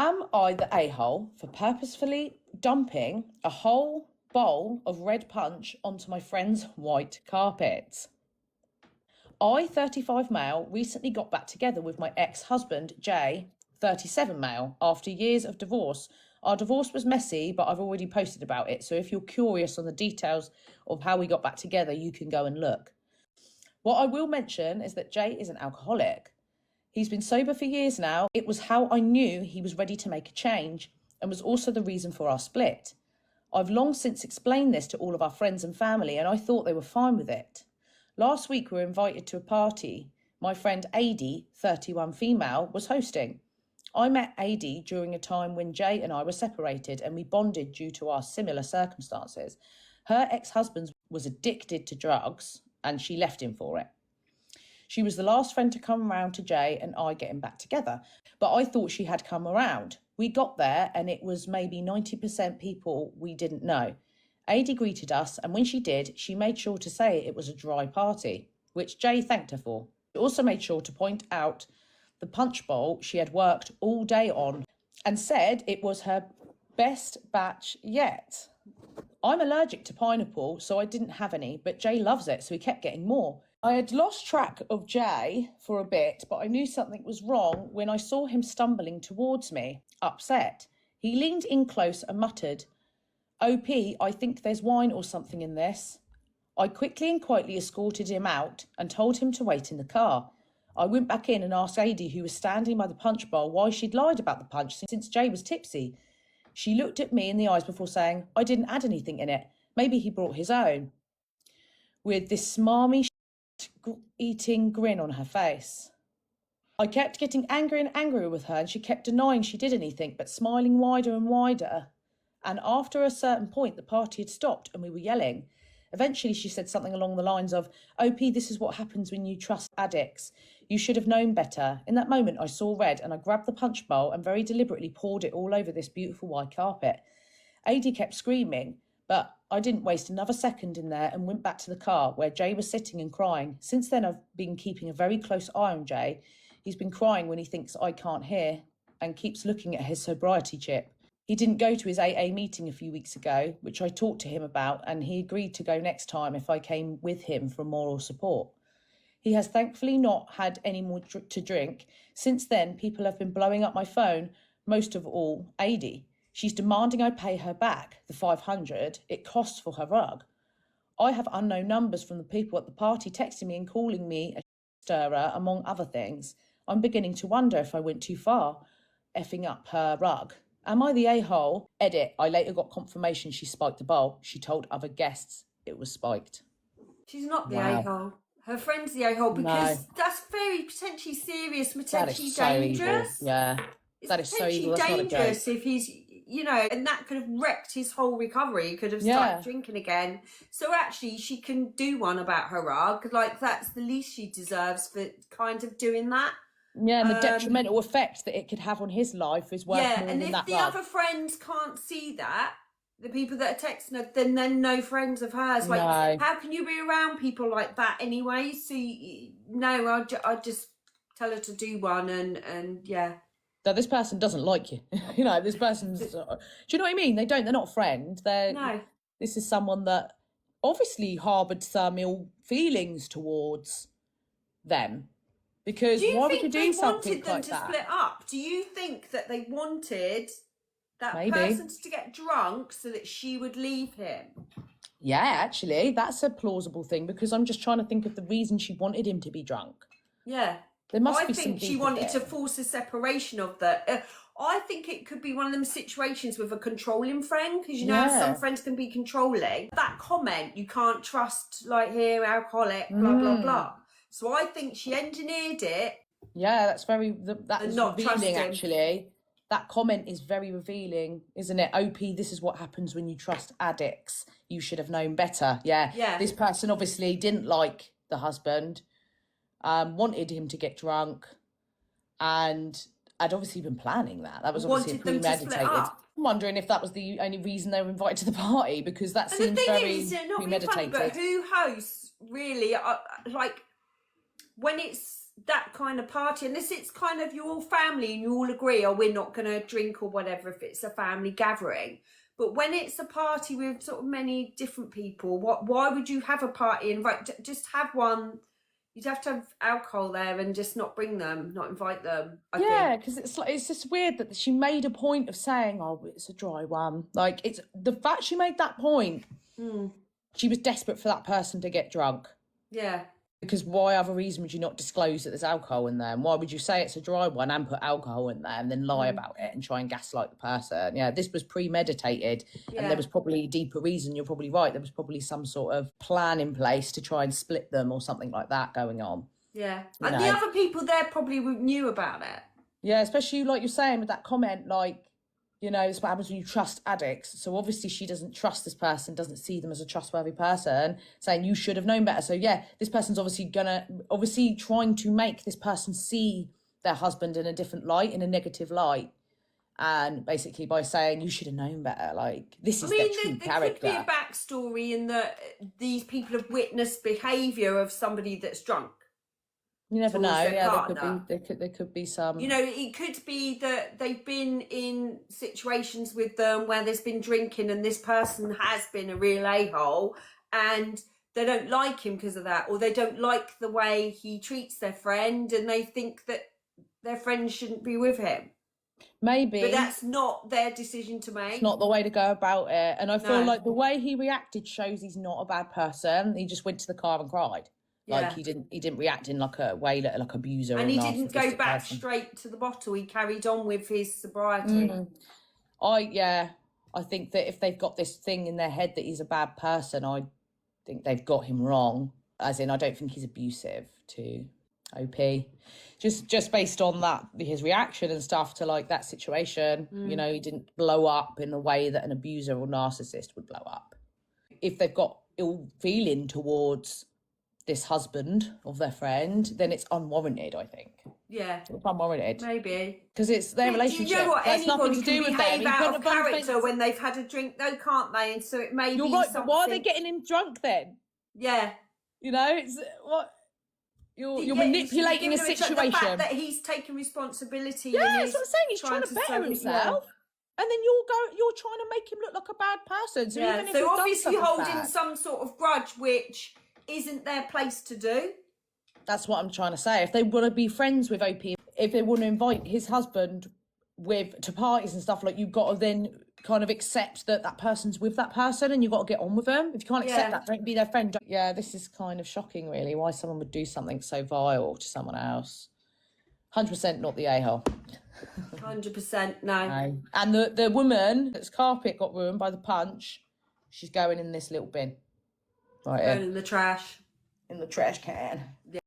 Am I the a-hole for purposefully dumping a whole bowl of red punch onto my friend's white carpet? I, 35 male, recently got back together with my ex-husband, Jay, 37 male, after years of divorce. Our divorce was messy, but I've already posted about it, so if you're curious on the details of how we got back together, you can go and look. What I will mention is that Jay is an alcoholic. He's been sober for years now. It was how I knew he was ready to make a change and was also the reason for our split. I've long since explained this to all of our friends and family, and I thought they were fine with it. Last week we were invited to a party. My friend Adi, 31 female, was hosting. I met Adi during a time when Jay and I were separated, and we bonded due to our similar circumstances. Her ex-husband was addicted to drugs and she left him for it. She was the last friend to come around to Jay and I getting back together, but I thought she had come around. We got there and it was maybe 90% people we didn't know. Adi greeted us, and when she did, she made sure to say it was a dry party, which Jay thanked her for. She also made sure to point out the punch bowl she had worked all day on and said it was her best batch yet. I'm allergic to pineapple, so I didn't have any, but Jay loves it, so he kept getting more. I had lost track of Jay for a bit, but I knew something was wrong when I saw him stumbling towards me, upset. He leaned in close and muttered, "OP, I think there's wine or something in this." I quickly and quietly escorted him out and told him to wait in the car. I went back in and asked Adi, who was standing by the punch bowl, why she'd lied about the punch since Jay was tipsy. She looked at me in the eyes before saying, "I didn't add anything in it. Maybe he brought his own," with this smarmy eating grin on her face. I kept getting angrier and angrier with her, and she kept denying she did anything, but smiling wider and wider. And after a certain point, the party had stopped and we were yelling. Eventually, she said something along the lines of, "OP, this is what happens when you trust addicts. You should have known better." In that moment, I saw red and I grabbed the punch bowl and very deliberately poured it all over this beautiful white carpet. Adi kept screaming, but I didn't waste another second in there and went back to the car where Jay was sitting and crying. Since then, I've been keeping a very close eye on Jay. He's been crying when he thinks I can't hear and keeps looking at his sobriety chip. He didn't go to his AA meeting a few weeks ago, which I talked to him about, and he agreed to go next time if I came with him for moral support. He has thankfully not had any more to drink. Since then, people have been blowing up my phone, most of all Adi. She's demanding I pay her back the $500 it costs for her rug. I have unknown numbers from the people at the party texting me and calling me a stirrer, among other things. I'm beginning to wonder if I went too far, effing up her rug. Am I the a-hole? Edit, I later got confirmation she spiked the bowl. She told other guests it was spiked. She's not the a-hole. Her friend's the a-hole because that's very potentially serious, potentially dangerous. Evil. Yeah, that is so evil. That's dangerous if he's, you know, and that could have wrecked his whole recovery. He could have started drinking again. So actually, she can do one about her rug. Like, that's the least she deserves for kind of doing that. Yeah, and the detrimental effect that it could have on his life is worth more than that. Yeah, and if the other friends can't see that, the people that are texting her, then they're no friends of hers. Like, how can you be around people like that anyway? So, I'd just tell her to do one and yeah. No, this person doesn't like you. You know, this person's... do you know what I mean? They're not a friend. No. This is someone that obviously harboured some ill feelings towards them. Because why would you do something like that? Do you think they wanted them to split up? Do you think that they wanted that person to get drunk so that she would leave him? Yeah, actually, that's a plausible thing, because I'm just trying to think of the reason she wanted him to be drunk. Yeah. There must be I think she wanted to force a separation of the... I think it could be one of them situations with a controlling friend, because you know how some friends can be controlling. That comment, you can't trust, like, here, alcoholic, blah, blah, blah. So I think she engineered it. Yeah, that's revealing, actually. That comment is very revealing, isn't it? OP, this is what happens when you trust addicts. You should have known better. Yeah. This person obviously didn't like the husband, wanted him to get drunk, and I'd obviously been planning that. That was obviously premeditated. I'm wondering if that was the only reason they were invited to the party, because that seems very premeditated. Funny, but who hosts, really, like... when it's that kind of party, unless it's kind of you're all family and you all agree, oh, we're not going to drink or whatever if it's a family gathering. But when it's a party with sort of many different people, why would you have a party and just have one? You'd have to have alcohol there and just not bring them, not invite them. Yeah, because it's just weird that she made a point of saying, "Oh, it's a dry one." Like, it's the fact she made that point. She was desperate for that person to get drunk. Yeah. Because why other reason would you not disclose that there's alcohol in there? And why would you say it's a dry one and put alcohol in there and then lie about it and try and gaslight the person? Yeah, this was premeditated and there was probably a deeper reason. You're probably right. There was probably some sort of plan in place to try and split them or something like that going on. Yeah. And the other people there probably knew about it. Yeah, especially like you're saying with that comment, like, you know, it's what happens when you trust addicts. So obviously she doesn't trust this person, doesn't see them as a trustworthy person, saying you should have known better. So yeah, this person's obviously trying to make this person see their husband in a different light, in a negative light. And basically by saying you should have known better, like this is their true character. There could be a backstory in that these people have witnessed behaviour of somebody that's drunk. You never know. Yeah, there could be some. You know, it could be that they've been in situations with them where there's been drinking and this person has been a real a-hole and they don't like him because of that, or they don't like the way he treats their friend and they think that their friend shouldn't be with him. Maybe. But that's not their decision to make. It's not the way to go about it. And I feel like the way he reacted shows he's not a bad person. He just went to the car and cried. Like he didn't react in like a way that like abuser. And he didn't go back straight to the bottle. He carried on with his sobriety. I think that if they've got this thing in their head that he's a bad person, I think they've got him wrong. As in, I don't think he's abusive to OP. Just based on that, his reaction and stuff to like that situation, you know, he didn't blow up in a way that an abuser or narcissist would blow up. If they've got ill feeling towards this husband of their friend, then it's unwarranted, I think. Yeah. It's unwarranted. Maybe. Because it's their relationship. You know what? That's nothing to do with them. Out of character when they've had a drink, though, can't they? And so it may be right, something... but why are they getting him drunk then? Yeah. You know, it's what... You're manipulating a situation. The fact that he's taking responsibility. Yeah, that's what I'm saying. He's trying to better himself. And then you're trying to make him look like a bad person. So even if so obviously holding some sort of grudge, which isn't their place to do. That's what I'm trying to say. If they want to be friends with OP, if they want to invite his husband to parties and stuff, like you've got to then kind of accept that person's with that person and you've got to get on with them. If you can't accept that, don't be their friend. Yeah, this is kind of shocking, really, why someone would do something so vile to someone else. 100% not the a-hole. 100% no. And the woman that's carpet got ruined by the punch, she's going in this little bin. Right, going in the trash. In the trash can.